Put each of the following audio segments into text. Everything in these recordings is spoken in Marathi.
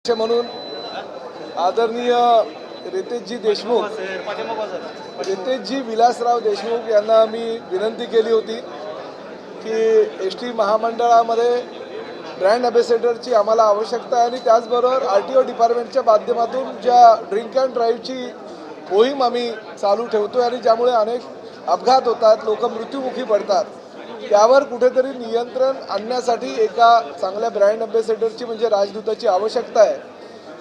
म्हणून आदरणीय रितेशजी देशमुख रितेशजी विलासराव देशमुख यांना मी विनंती केली होती की एस टी महामंडळामध्ये ब्रँड ॲम्बॅसेडरची आम्हाला आवश्यकता आहे आणि त्याचबरोबर RTO डिपार्टमेंटच्या माध्यमातून ज्या ड्रिंक अँड ड्राईव्हची मोहीम आम्ही चालू ठेवतो आणि ज्यामुळे अनेक अपघात होतात, लोक मृत्युमुखी पडतात, त्यावर कुठेतरी नियंत्रण आणण्यासाठी एका चांगल्या ब्रँड ॲम्बॅसेडरची म्हणजे राजदूताची आवश्यकता आहे।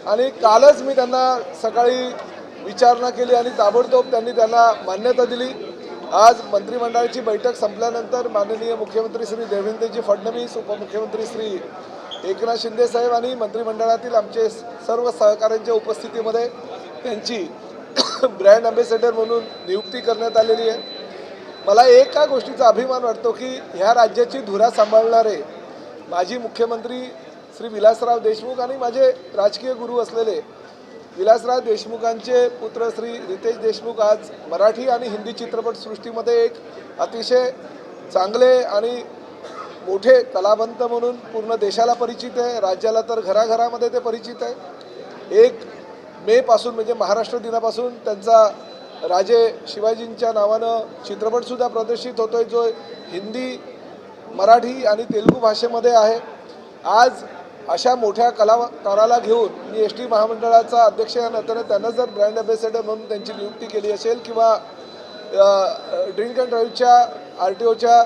आणि कालच मी त्यांना सकाळी विचारणा केली आणि ताबडतोब त्यांनी त्यांना मान्यता दिली। आज मंत्रिमंडळाची बैठक संपल्यानंतर माननीय मुख्यमंत्री श्री देवेंद्रजी फडणवीस, उपमुख्यमंत्री श्री एकनाथ शिंदे साहेब आणि मंत्रिमंडळातील आमचे सर्व सहकाऱ्यांच्या उपस्थितीमध्ये त्यांची ब्रँड ॲम्बॅसेडर म्हणून नियुक्ती करण्यात आलेली आहे। मला एका गोष्टीचा अभिमान वाटतो की ह्या राज्याची धुरा सांभाळणारे माजी मुख्यमंत्री श्री विलासराव देशमुख आणि माझे राजकीय गुरु असलेले विलासराव देशमुखांचे पुत्र श्री रितेश देशमुख आज मराठी आणि हिंदी चित्रपटसृष्टीमध्ये एक अतिशय चांगले आणि मोठे कलावंत म्हणून पूर्ण देशाला परिचित आहे, राज्याला तर घराघरामध्ये ते परिचित आहे। 1 मे पासून म्हणजे महाराष्ट्र दिनापासून त्यांचा राजे शिवाजींच्या नावानं चित्रपटसुद्धा प्रदर्शित होतोय, जो हिंदी, मराठी आणि तेलुगू भाषेमध्ये आहे। आज अशा मोठ्या कलाकाराला घेऊन मी एस टी महामंडळाचा अध्यक्ष या नात्याने त्यांना जर ब्रँड ॲम्बॅसेडर म्हणून त्यांची नियुक्ती केली असेल किंवा ड्रिंक अँड ड्राईव्हच्या RTOच्या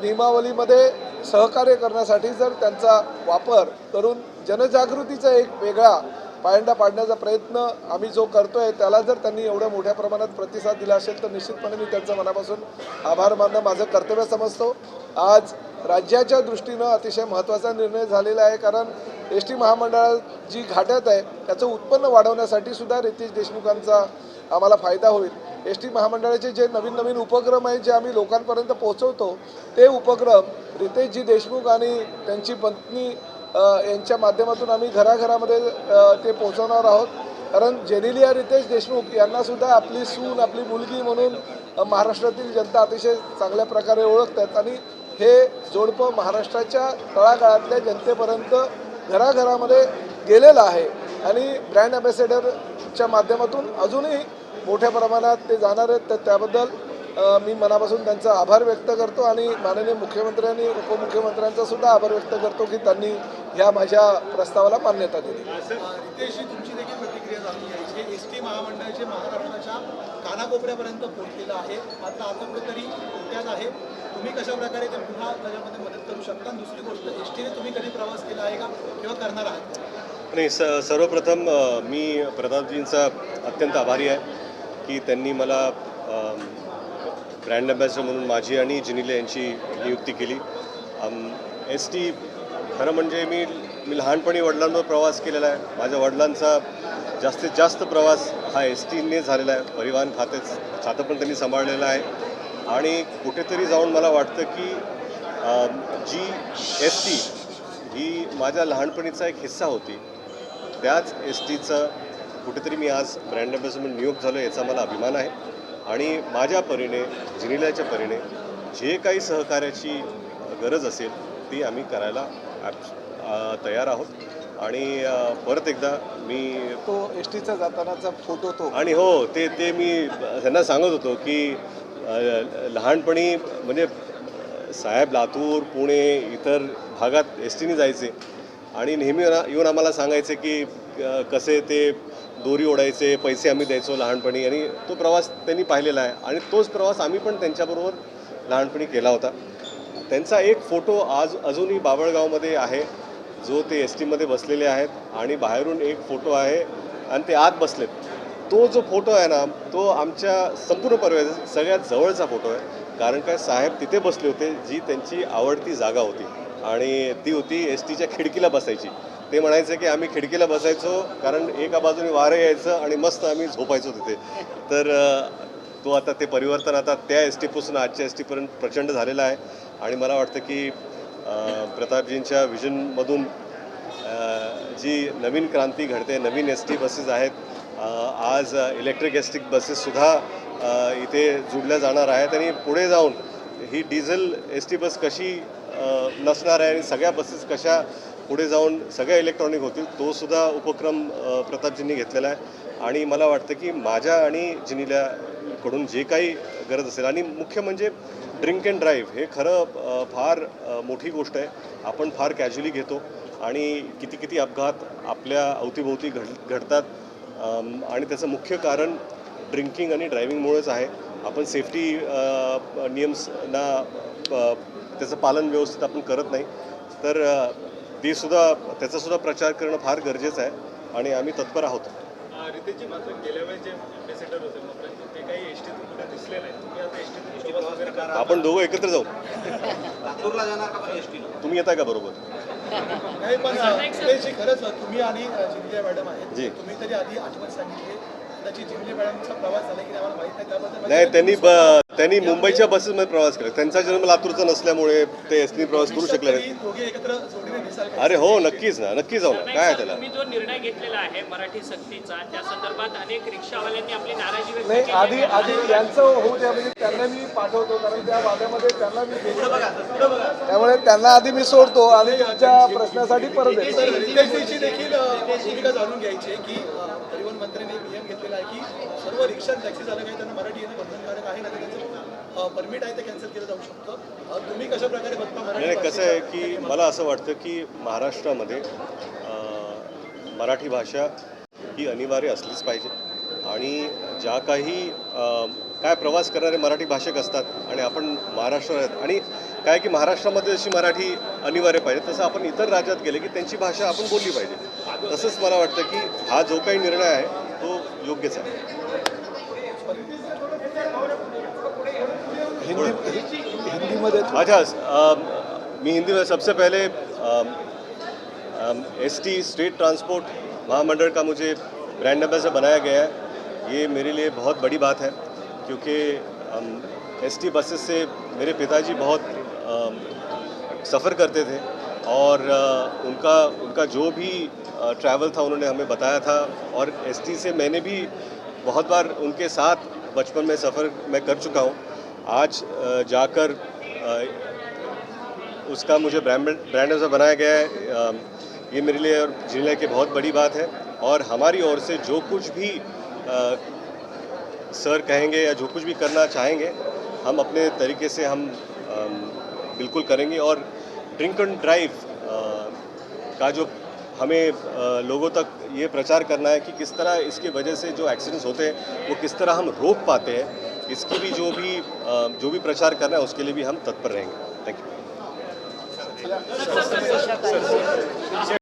नियमावलीमध्ये सहकार्य करण्यासाठी जर त्यांचा वापर करून जनजागृतीचा एक वेगळा पायंडा पाडण्याचा प्रयत्न आम्ही जो करतोय, त्याला जर त्यांनी एवढ्या मोठ्या प्रमाणात प्रतिसाद दिला असेल तर निश्चितपणे मी त्यांचा मनापासून आभार मानणं माझं कर्तव्य समजतो। आज राज्याच्या दृष्टीनं अतिशय महत्त्वाचा निर्णय झालेला आहे, कारण एस टी महामंडळात जी घाट्यात आहे त्याचं उत्पन्न वाढवण्यासाठी सुद्धा रितेश देशमुखांचा आम्हाला फायदा होईल। एस टी महामंडळाचे जे नवीन नवीन उपक्रम आहेत जे आम्ही लोकांपर्यंत पोहोचवतो, ते उपक्रम रितेशजी देशमुख आणि त्यांची पत्नी यांच्या माध्यमातून आम्ही घराघरामध्ये ते पोहोचवणार आहोत। कारण जेनेलिया रितेश देशमुख यांनासुद्धा आपली सून, आपली मुलगी म्हणून महाराष्ट्रातील जनता अतिशय चांगल्या प्रकारे ओळखतात आणि हे जोडपं महाराष्ट्राच्या तळागाळातल्या जनतेपर्यंत घराघरामध्ये गेलेलं आहे आणि ब्रँड ॲम्बॅसेडरच्या माध्यमातून अजूनही मोठ्या प्रमाणात ते जाणार आहेत। तर त्याबद्दल मी मनापासून त्यांचा आभार व्यक्त करतो आणि माननीय मुख्यमंत्री आणि उपमुख्यमंत्र्यांचा सुद्धा आभार व्यक्त करतो की त्यांनी ह्या माझ्या प्रस्तावाला मान्यता दिली। रितेशजी, तुमची देखील प्रतिक्रिया जाणून घ्यायची आहे। एस टी महामंडळाचे महाराष्ट्राच्या कानाकोपऱ्यापर्यंत पोहोचलेलं आहे, मात्र आता कुठेतरी तोट्यात आहे। तुम्ही कशा प्रकारे ते पुन्हा त्याच्यामध्ये मदत करू शकता? दुसरी गोष्ट, एस टीने तुम्ही कधी प्रवास केला आहे का किंवा करणार आहात? नाही, सर्वप्रथम मी प्रतापजींचा अत्यंत आभारी आहे की त्यांनी मला ब्रँड ॲम्बॅसेडर म्हणून माझी आणि जिनिले यांची नियुक्ती केली। एस टी खरं म्हणजे मी लहानपणी वडिलांवर प्रवास केलेला आहे। माझ्या वडिलांचा जास्तीत जास्त प्रवास हा एस टीने झालेला आहे। परिवहन खातं पण त्यांनी सांभाळलेलं आहे आणि कुठेतरी जाऊन मला वाटतं की जी एस टी ही माझ्या लहानपणीचा एक हिस्सा होती, त्याच एस टीचं कुठेतरी मी आज ब्रँड ॲम्बॅसेडर म्हणून नियुक्त झालो, याचा मला अभिमान आहे। आणि माझ्या परीने, जिनिल्याच्या परीने जे काही सहकार्याची गरज असेल ती आम्ही करायला तयार आहोत। आणि परत एकदा मी तो एस टीचा जातानाचा फोटो तो आणि हो ते मी त्यांना सांगत होतो की लहानपणी म्हणजे साहेब लातूर, पुणे, इतर भागात एस टीने जायचे आणि नेहमी येऊन आम्हाला सांगायचे की कसे ते दोरी ओढायचे, पैसे आम्ही द्यायचो लहानपणी, आणि तो प्रवास त्यांनी पाहिलेला आहे आणि तोच प्रवास आम्ही पण त्यांच्याबरोबर लहानपणी केला होता। त्यांचा एक फोटो अजूनही बाभळगावमध्ये आहे, जो ते एस टीमध्ये बसलेले आहेत आणि बाहेरून एक फोटो आहे आणि ते आत बसलेत। तो जो फोटो आहे ना, तो आमच्या संपूर्ण परिवाराचा सगळ्यात जवळचा फोटो आहे, कारण काय साहेब तिथे बसले होते जी त्यांची आवडती जागा होती आणि ती होती एस टीच्या खिडकीला बसायची। ते म्हणायचे की आम्ही खिडकीला बसायचो कारण एका बाजूने वारं यायचं आणि मस्त आम्ही झोपायचो तिथे। तर तो आता ते परिवर्तन आता त्या एस टीपासून आजच्या एस टीपर्यंत प्रचंड झालेलं आहे आणि मला वाटतं की प्रतापजींच्या विजनमधून जी नवीन क्रांती घडते, नवीन एस टी बसेस आहेत, आज इलेक्ट्रिक एस टी बसेससुद्धा इथे जुडल्या जाणार आहेत आणि पुढे जाऊन ही डिझेल एस टी बस कशी नसणार आहे आणि सगळ्या बसेस कशा पुढे जाऊन सगळ्या इलेक्ट्रॉनिक होतील, तो सुद्धा उपक्रम प्रतापजींनी घेतलेला आहे. आणि मला वाटतं की माझ्या आणि जिनिल्याकडून जे काही गरज असेल, आणि मुख्य म्हणजे ड्रिंक अँड ड्राईव्ह हे खरं फार मोठी गोष्ट आहे. आपण फार कॅज्युअली घेतो आणि किती किती अपघात आपल्या अवतीभोवती घडतात, आणि त्याचं मुख्य कारण ड्रिंकिंग आणि ड्रायव्हिंगमुळेच आहे. आपण सेफ्टी नियम्सना त्याचं पालन व्यवस्थित आपण करत नाही, तर त्याचासुद्धा प्रचार करणं फार गरजेचं आहे आणि आम्ही तत्पर आहोत. रितेशजी, मात्र गेल्या वेळेस जे अँबॅसेडर होते मात्र ते काही एसटीतून कुठे दिसले नाही. तुम्ही आता एसटीतून प्रवास वगैरे करा. आपण दोघं एकत्र जाऊ. लातूरला जाणार का एसटीला? तुम्ही येताय का बरोबर? नाही, पण रितेशजी, खरंच तुम्ही आणि जिंकले मॅडम आहेत, जी. तुम्ही तरी आधी आठवण सांगितली कदाचित जिंकले मॅडमचा प्रवास झाला की आम्हाला माहित नाही, त्याबद्दल नाही, त्यांनी मुंबईच्या बसेसमध्ये प्रवास केला. त्यांचा जन्म लातूरचा नसल्यामुळे ते एसटी प्रवास करू शकले नाही. दोघे एकत्र जोडीने दिसाल का? अरे हो, नक्कीच ना, नक्की जाऊ ना, काय आहे त्याला. तुम्ही जो निर्णय घेतलेला आहे मराठी सक्तीचा, त्या संदर्भात अनेक रिक्षावाल्यांनी आपली नाराजी व्यक्त नाही, केली आधी आहे. आधी यांचं होऊ द्या, म्हणजे त्यांना मी पाठवतो, कारण त्या वाद्यामध्ये त्यांना मी त्यामुळे त्यांना आधी मी सोडतो आणि तुमच्या प्रश्नासाठी परत येतो. सर, रितेशजीची देखील भूमिका जाणून घ्यायची आहे की परिवहन मंत्र्यांनी नियम घेतलेला आहे की सर्व रिक्षा टॅक्सी चालक आहे त्यांना मराठी येणं बंधनकारक आहे ना, त्यांचं परमिट आहे ते कॅन्सल केलं जाऊ शकतं. तुम्ही कशा प्रकारे बघता नाही, मराठी कसं आहे की मला असं वाटतं की महाराष्ट्रामध्ये मराठी भाषा ही अनिवार्य असलीच पाहिजे. आणि ज्या काही काय प्रवास करणारे मराठी भाषिक असतात आणि आपण महाराष्ट्रात, आणि काय की महाराष्ट्रामध्ये जशी मराठी अनिवार्य पाहिजे तसं आपण इतर राज्यात गेले की त्यांची भाषा आपण बोलली पाहिजे. तसंच मला वाटतं की हा जो काही निर्णय आहे तो योग्यच आहे. हिंदीमध्ये अच्छा, मैं हिंदी में सबसे पहले एसटी स्टेट ट्रांसपोर्ट महामंडल का मुझे ब्रांड एम्बेसडर बनाया गया है. ये मेरे लिए बहुत बड़ी बात है, क्योंकि एसटी बसेस से मेरे पिताजी बहुत सफ़र करते थे और उनका जो भी ट्रैवल था उन्होंने हमें बताया था. और एसटी से मैंने भी बहुत बार उनके साथ बचपन में सफ़र मैं कर चुका हूँ. आज जाकर उसका मुझे ब्रांड एम्बेसडर बनाया गया है. ये मेरे लिए और जिले की बहुत बड़ी बात है. और हमारी ओर से जो कुछ भी सर कहेंगे या जो कुछ भी करना चाहेंगे हम अपने तरीके से हम बिल्कुल करेंगे. और ड्रिंक एंड ड्राइव का जो हमें लोगों तक ये प्रचार करना है कि किस तरह इसकी वजह से जो एक्सीडेंट्स होते हैं वो किस तरह हम रोक पाते हैं, इसकी भी जो भी प्रचार करना है उसके लिए भी हम तत्पर रहेंगे. Thank you.